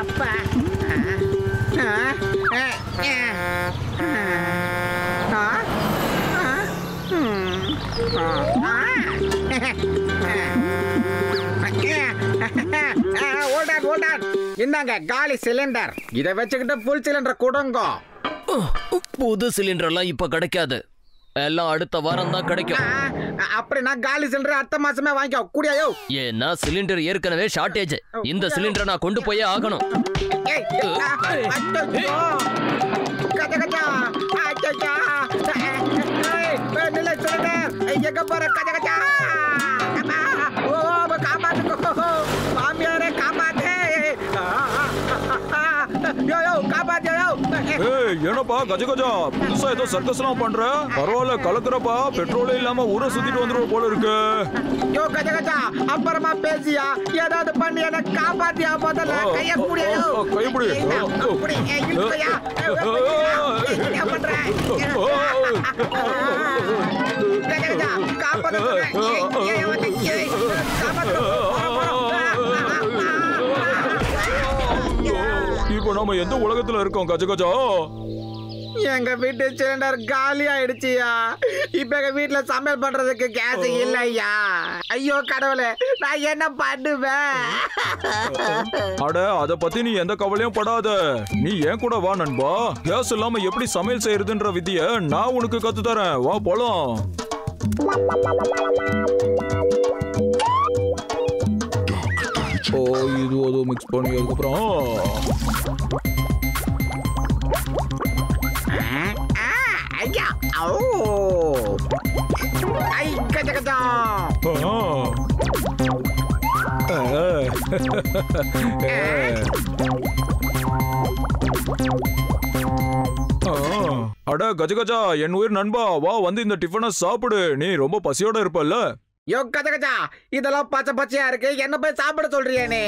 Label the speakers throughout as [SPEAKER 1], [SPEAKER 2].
[SPEAKER 1] அப்பா இந்தாங்க காலி சிலிண்டர். இதை வச்சுக்கிட்டு ஃபுல் சிலிண்டர் கொடுங்க.
[SPEAKER 2] புது சிலிண்டர் எல்லாம் இப்ப கிடைக்காது, எல்லாம் அடுத்த வாரம் தான் கிடைக்கும்.
[SPEAKER 1] அப்படின்னா காலி சிலிண்டர் அடுத்த மாசமே வாங்கிக்கோ கூடியோ.
[SPEAKER 2] ஏன்னா சிலிண்டர் ஏற்கனவே ஷார்டேஜ். இந்த சிலிண்டரை நான் கொண்டு போயே ஆகணும்.
[SPEAKER 1] எங்க போற கஜகஜா காப்பாத்து மாமியாரே காப்பாத்து.
[SPEAKER 3] என்னப்பா கஜகஜா புதுசா ஏதோ சர்க்கஸ் எல்லாம் பண்ற? பரவாயில்ல கலக்குறப்பா. பெட்ரோலே இல்லாம ஊரை சுத்திட்டு வந்துருவோம் போல இருக்கு.
[SPEAKER 1] யோ கஜகஜா அப்புறமா பேசியா, ஏதாவது பண்ணி என்ன காப்பாத்தியா. முதல்ல கைய புடியா.
[SPEAKER 3] கைய புடி.
[SPEAKER 1] கஜகஜா காப்பாத்து.
[SPEAKER 3] இப்போ நாம எந்த உலகத்துல இருக்கோம் கஜகஜா?
[SPEAKER 1] எங்க வீட்டு சிலிண்டர் காலி ஆயிடுச்சியா. இப்ப எங்க வீட்டுல சமையல் பண்றதுக்கு கேஸ் இல்லையா. ஐயோ கடவுளே, நான் என்ன பண்ணுவேன்?
[SPEAKER 3] அட அத பத்தி நீ எந்த கவலையும் படாத. நீ ஏன் கூட வா நண்பா. கேஸ் இல்லாம எப்படி சமையல் செய்யறதுன்ற விதிய நான் உனக்கு கத்து தரேன். வா போலாம். ஓ இது அது மிக்ஸ் பண்ணி அதுக்கப்புறம்
[SPEAKER 1] ஐயா ஓ ஐ கஜகஜா.
[SPEAKER 3] அட கஜகஜா என் உயிர் நண்பா, வா வந்து இந்த டிஃபனை சாப்பிடு. நீ ரொம்ப பசியோட இருப்பல்ல.
[SPEAKER 1] யோ கஜகஜா இதெல்லாம் பச்சை பச்சையா இருக்கு, என்ன போய் சாப்பிட சொல்றியா நீ?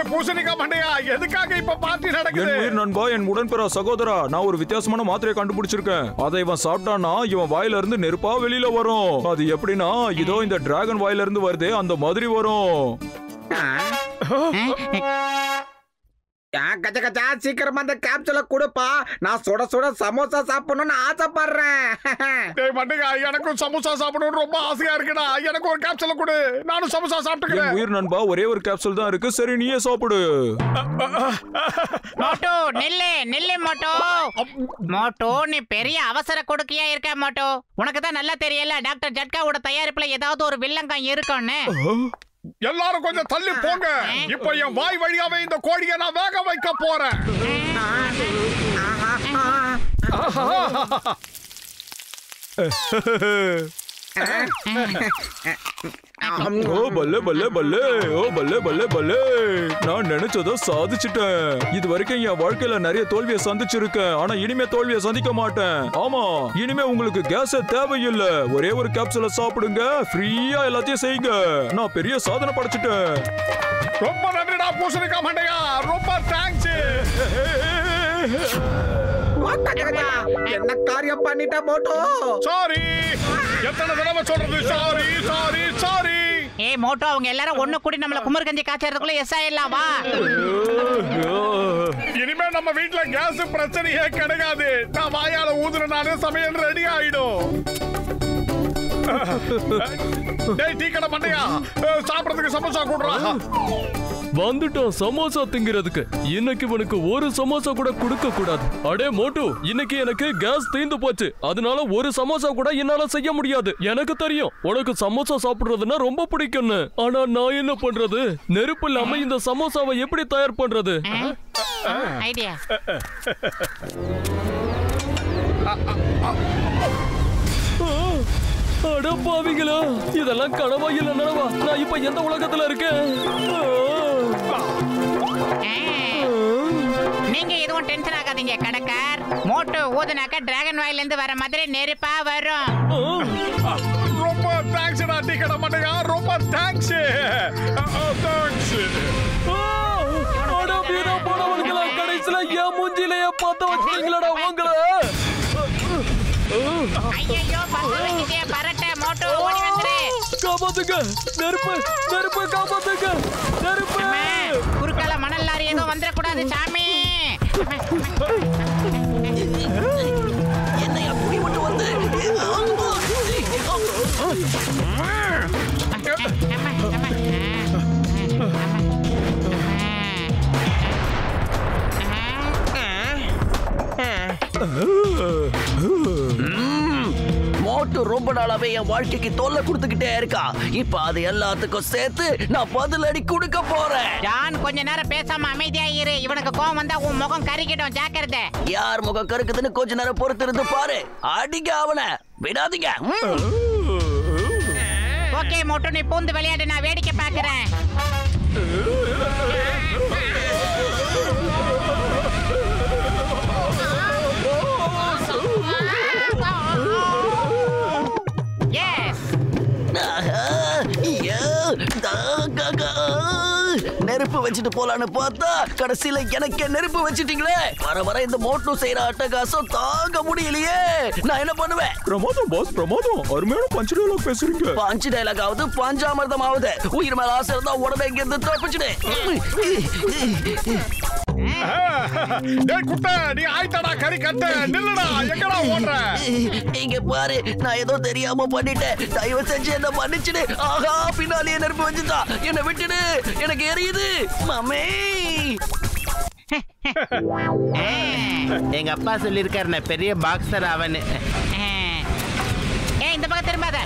[SPEAKER 4] பூசணிக்கா மண்டையா, எதுக்காக இப்ப பார்ட்டி நடக்குது?
[SPEAKER 3] என் உயிர் நண்பா, என் உடன்பிற சகோதரா, நான் ஒரு வித்தியாசமான மாத்திரையை கண்டுபிடிச்சிருக்கேன். அதை இவன் சாப்பிட்டானா இவன் வாயில இருந்து நெருப்பா வெளியில வரும். அது எப்படின்னா இதோ இந்த டிராகன் வாயில இருந்து வருதே அந்த மாதிரி வரும்.
[SPEAKER 1] கஜகஜா சீக்கிரமா அந்த கேப்சூல கொடுப்பா. நான் சுட சுட சமோசா சாப்பிடணும்னு ஆசைப்படுறேன்.
[SPEAKER 4] மண்டையா எனக்கும் சமோசா சாப்பிடணும்னு ரொம்ப ஆசையா இருக்குடா. எனக்கு ஒரு கேப்சூல கொடு, நானும் சமோசா சாப்பிட்டுக்கிறேன்.
[SPEAKER 3] என் உயிர் நண்பா, ஒரே ஒரு கேப்சூல் தான் இருக்கு. சரி நீயே சாப்பிடு.
[SPEAKER 5] மோட்டோ நில்லு நில்லு மோட்டோ. மோட்டோ நீ பெரிய அவசர கொடுக்கையா இருக்க மோட்டோ. உனக்கு தான் நல்லா தெரியல டாக்டர் ஜட்காவோட தயாரிப்புல ஏதாவது ஒரு வில்லங்கம் இருக்குன்னு.
[SPEAKER 4] எல்லாரும் கொஞ்சம் தள்ளி போங்க. இப்ப என் வாய் வழியாவே இந்த கோழியை நான் வேக வைக்க போறேன்.
[SPEAKER 3] ஓ பல்லே பல்லே பல்லே, ஓ பல்லே பல்லே பல்லே. நான் நினைச்சத சாதிச்சிட்டேன். இது வரைக்கும் என் வாழ்க்கையில நிறைய தோல்வியை சந்திச்சிருக்கேன். ஆனா இனிமே தோல்வியை சந்திக்க மாட்டேன். ஆமா, இனிமே உங்களுக்கு கேஸ் தேவையில்லை. ஒரே ஒரு கேப்சூல சாப்பிடுங்க, ஃப்ரீயா எல்லாத்தையும் செய்யுங்க. நான் பெரிய சாதனை படைச்சிட்டேன்.
[SPEAKER 4] ரொம்ப நன்றிடா பூசணிக்கா மண்டையா, ரொம்ப தேங்க்ஸ்.
[SPEAKER 1] என்ன காரியம் பண்ணிட்ட மோட்டோ?
[SPEAKER 4] சாரி, எத்தனை தடவை சொல்றது? Sorry sorry sorry.
[SPEAKER 5] ஏய் மோட்டோ, அவங்க எல்லாரும் ஒண்ணு கூடி நம்மள குமர் கஞ்சி காய்ச்சறதுக்குள்ள எஸ் ஆயிடலாம் வா.
[SPEAKER 4] இனிமே நம்ம வீட்ல கேஸ் பிரச்சனையே கிடையாது. நான் வாயால ஊதுறனால சமையல் ரெடி ஆயிடும். டேய் டீ கடை மண்டையா, சாப்பிடுறதுக்கு சமோசா கொடுறா.
[SPEAKER 2] வந்துட்டோம் சமோசா திங்கிறதுக்கு. இன்னைக்கு உனக்கு ஒரு சமோசா கூட கொடுக்க கூடாது. அடே மோட்டு, இன்னைக்கு எனக்கு கேஸ் தீந்து போச்சு. அதனால ஒரு சமோசா கூட என்னால செய்ய முடியாது. எனக்கு தெரியும் உனக்கு சமோசா சாப்பிடுறதுன்னா ரொம்ப பிடிக்கும்னு. ஆனா நான் என்ன பண்றது? நெருப்பு இல்லாம இந்த சமோசாவை எப்படி தயார் பண்றது?
[SPEAKER 5] ஐடியா.
[SPEAKER 2] அட பாவிங்களா, இதெல்லாம் கனவா இல்ல நனவா? நான் இப்ப எந்த உலகத்துல இருக்கேன்?
[SPEAKER 5] நீங்க எதுவும் டென்ஷன் ஆகாதீங்க கடைக்கார். மோட்டோ ஊதுனாக்க டிராகன் வாயில இருந்து வர மாதிரி நெருப்பா வரும்.
[SPEAKER 4] ரொம்ப தேங்க்ஸ் டா டீ கடை மண்டையா, ரொம்ப தேங்க்ஸ். தேங்க்ஸ்.
[SPEAKER 2] அட வீரா போனவங்களா, கடைசில என் மூஞ்சிலேயே பார்த்து வச்சீங்களடா உங்கள.
[SPEAKER 5] ஐயோ பறட்ட மோட்டோ ஓடி வந்துரு.
[SPEAKER 2] காப்பாத்துங்க நெருப்பு நெருப்பு காப்பாத்துங்க நெருப்பு
[SPEAKER 5] குறுக்கால மணல் லாரி ஏதோ வந்துடக்கூடாது சாமி.
[SPEAKER 6] என்னையா குடி மட்டும் வந்து மோட்டு ரொம்ப நாளாவே என் வாழ்க்கைக்கு தொல்லை கொடுத்துக்கிட்டே இருக்கா. இப்ப அது எல்லாத்துக்கும் சேர்த்து நான் பதிலடி கொடுக்க போறேன்.
[SPEAKER 5] ஜான் கொஞ்ச நேரம் பேசாம அமைதியா இரு. இவனுக்கு கோவம் வந்தா உன் முகம் கருகிடும், ஜாக்கிரதை.
[SPEAKER 6] யார் முகம் கருக்குதுன்னு கொஞ்ச நேரம் பொறுத்து இருந்து பாரு. அடிங்க அவனை, விடாதீங்க.
[SPEAKER 5] ஓகே மோட்டு, நீ பூந்து விளையாடு, நான் வேடிக்கை பாக்குறேன்.
[SPEAKER 6] நெருப்பு வச்சுட்டு போலான்னு பார்த்தா கடைசியில எனக்கே நெருப்பு வச்சிட்டீங்களே. வர வர இந்த மோட்டு செய்யற அட்டகாசம் தாங்க முடியலையே. நான் என்ன பண்ணுவேன்?
[SPEAKER 3] பிரமாதம் பாஸ், பிரமாதம். அருமையான பஞ்ச் டயலாக் பேசுறீங்க.
[SPEAKER 6] பஞ்ச் டயலாக் ஆகுது, பஞ்சாமிர்தம் ஆகுது. உயிர் மேல ஆசை இருந்தா உடனே இங்க இருந்து தப்பிச்சுடு.
[SPEAKER 4] டேய் குட்டை, நீ ஆயிட்டடா கறி கட்ட. நில்லுடா, எங்கடா ஓடுற?
[SPEAKER 6] இங்க பாரு, நான் ஏதோ தெரியாம பண்ணிட்டேன். தயவு செஞ்சு என்ன மன்னிச்சுடு. ஆஹா, பின்னாலேயே நெருப்பு வச்சுட்டா. என்ன விட்டுடு, எனக்கு எரியுது மாமே.
[SPEAKER 7] எங்க அப்பா சொல்லிருக்காரு பெரிய பாக்ஸர் அவனு.
[SPEAKER 5] இந்த பக்கம் திரும்பாத.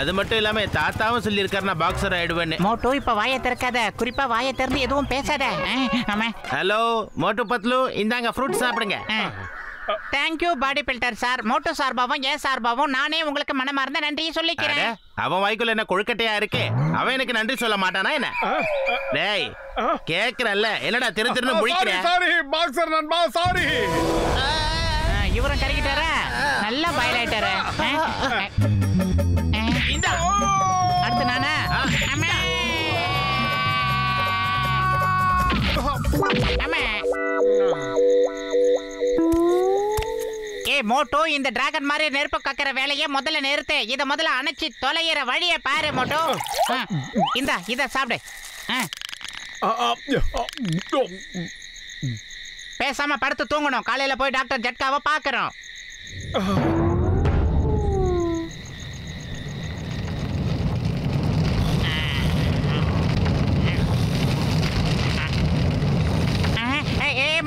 [SPEAKER 7] அது மட்டும் இல்லாம தாத்தாவும் சொல்லிருக்காரு நான் பாக்ஸர் ஆயிடுவேன்னு.
[SPEAKER 5] மோட்டு இப்ப வாயை திறக்காத, குறிப்பா வாயை திறந்து எதுவும் பேசாத. ஆமா.
[SPEAKER 7] ஹலோ மோட்டு பத்லு, இந்தாங்க ஃப்ரூட் சாப்பிடுங்க.
[SPEAKER 5] Thank you body builder sir. Motu சார்பாவும் ஏன் சார்பாவும் நானே உங்களுக்கு மனமார்ந்த நன்றி சொல்லிக்கிறேன்.
[SPEAKER 7] அவன் வாய்க்குள்ள என்ன கொழுக்கட்டையா இருக்கு? அவன் எனக்கு நன்றி சொல்ல மாட்டானா என்ன? டேய் கேக்குறல்ல, என்னடா திரு திருன்னு முழிக்கிற?
[SPEAKER 4] சாரி பாக்ஸர் நண்பா, சாரி.
[SPEAKER 5] இவரும் கறிக்கிட்டாரா? நல்லா பாயில் ஆயிட்டாரு. அடுத்து நானா? ஏ மோட்டு, இந்த டிராகன் மாதிரி நெருப்பு கக்கிற வேலையை முதல்ல நிறுத்து. இத முதல்ல அணைச்சி தொலைகிற வழியை பாரு மோட்டு. இத சாப்பிடு. பேசாம படுத்து தூங்கணும். காலையில போய் டாக்டர் ஜட்காவை பாக்குறோம்.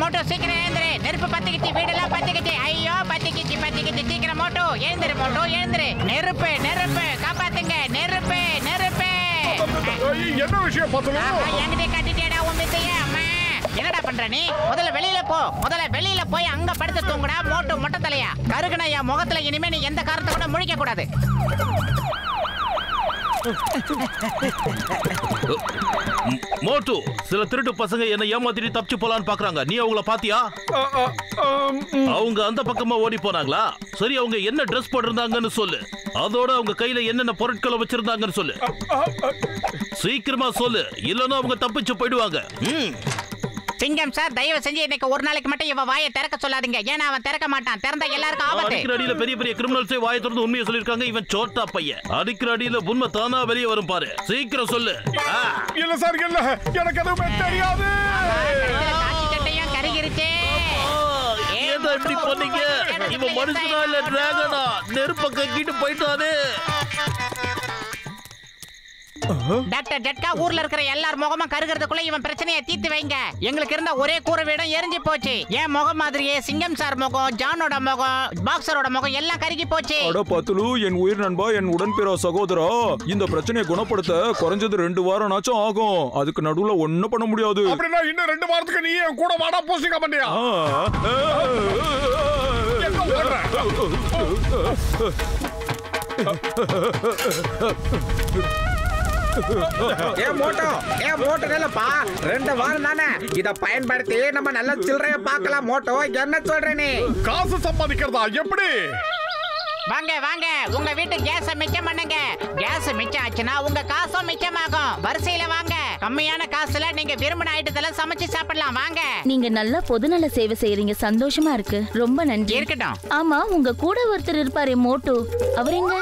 [SPEAKER 5] மோட்டோ சீக்கிரம் எழுந்துரு. நெருப்பு பத்திக்கிச்சு, வீடெல்லாம் பத்திக்கிச்சு. ஐயோ பத்திக்கிச்சு பத்திக்கிச்சு. சீக்கிரம் மோட்டோ எழுந்துரு. மோட்டோ எழுந்துரு. நெருப்பு நெருப்பு காப்பாத்துங்க. நெருப்பு நெருப்பு.
[SPEAKER 4] என்ன விஷயம் பத்லு?
[SPEAKER 5] என்கிட்ட கட்டிட்டேடா உன் வித்தைய. அம்மா என்னடா பண்ற நீ? முதல்ல வெளியில போ. முதல்ல வெளியில போய் அங்க படுத்து தூங்குடா. மோட்டோ மொட்டை தலையா கருகுன என் முகத்துல இனிமே நீ எந்த காரணத்தை கூட முழிக்க கூடாது.
[SPEAKER 8] மோட்டு, சில திருட்டு பசங்க என்ன ஏமாத்திட்டு தப்பிச்சு போலான்னு பாக்குறாங்க. நீ அவங்கள பாத்தியா? அவங்க அந்த பக்கமா ஓடி போனாங்களா? சரி, அவங்க என்ன ட்ரெஸ் போட்டிருந்தாங்கன்னு சொல்லு. அதோட அவங்க கையில என்னென்ன பொருட்களை வச்சிருந்தாங்கன்னு சொல்லு. சீக்கிரமா சொல்லு, இல்லன்னா அவங்க தப்பிச்சு போயிடுவாங்க.
[SPEAKER 5] சிங்கம் சார், தயவு செஞ்சு இன்னைக்கு ஒரு நாளைக்கு மட்டும் இவன் வாயை திறக்க சொல்லாதீங்க. ஏன்னா அவன் திறக்க மாட்டான். திறந்தா எல்லாருக்கும் ஆபத்து.
[SPEAKER 8] அடிக்கிற அடியில பெரிய பெரிய கிரிமினல்ஸே வாயை திறந்து உண்மையை சொல்லிருக்காங்க. இவன் சோட்டா பையன். அடிக்கிற அடியில உண்மை தானா வெளியே வரும் பாரு. சீக்கிரம் சொல்லு.
[SPEAKER 4] இல்ல சார், இல்ல, எனக்கு எதுவுமே தெரியாது.
[SPEAKER 5] சட்டையும் கருகிருச்சே.
[SPEAKER 8] ஏதா இப்படி பண்ணீங்க? இவன் மனுஷனா இல்ல டிராகனா? நெருப்ப கக்கிட்டு போயிட்டானே.
[SPEAKER 5] டாக்டர் ஜட்கா, ஊர்ல இருக்கிற எல்லார் முகமும் கருகிறதுக்குள்ள இவன் பிரச்சனையை தீர்த்து வைங்க. எங்களுக்கு இருந்த ஒரே கூரை வீடும் எரிஞ்சு போச்சு. என் முகம் மாதிரியே சிங்கம் சார் முகம், ஜானோட முகம், பாக்ஸரோட முகம் எல்லாம் கருகி போச்சு.
[SPEAKER 3] அட பத்லு, என் உயிர் நண்பா, என் உடன்பிற சகோதரா, இந்த பிரச்சனையை குணப்படுத்த குறைஞ்சது 2 வாரம் ஆச்சும் ஆகும். அதுக்கு நடுவுல ஒண்ணும் பண்ண முடியாது.
[SPEAKER 4] அப்படின்னா இன்னும் 2 வாரத்துக்கு நீ என் கூட வாடா பூசிக்க மாட்டியா?
[SPEAKER 1] ஏன் மோட்டோ இல்லப்பா, 2 வாரம் தானே. இத பயன்படுத்தி நம்ம நல்ல சில்லறைய பார்க்கலாம். மோட்டோ என்ன சொல்ற நீ?
[SPEAKER 4] காசு சம்பாதிக்கிறதா எப்படி?
[SPEAKER 5] வாங்க வாங்க, உங்க வீட்டு கேஸ மிச்சம் பண்ணுங்க. கேஸ் மிச்சம் ஆச்சுன்னா உங்க காசும் மிச்சமாகும். வரிசையில வாங்க. கம்மியான காசுல நீங்க விரும்பின ஐட்டத்துல சமைச்சு சாப்பிடலாம். வாங்க.
[SPEAKER 9] நீங்க நல்லா பொதுநல சேவை செய்யறீங்க. சந்தோஷமா இருக்கு. ரொம்ப நன்றி.
[SPEAKER 5] இருக்கட்டும்.
[SPEAKER 9] ஆமா, உங்க கூட ஒருத்தர் இருப்பாரே மோட்டு, அவர் எங்க?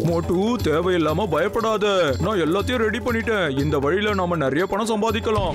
[SPEAKER 3] மோட்டு தேவையில்லாம பயப்படாத. நான் எல்லாத்தையும் ரெடி பண்ணிட்டேன். இந்த வழியில நாம நிறைய பணம் சம்பாதிக்கலாம்.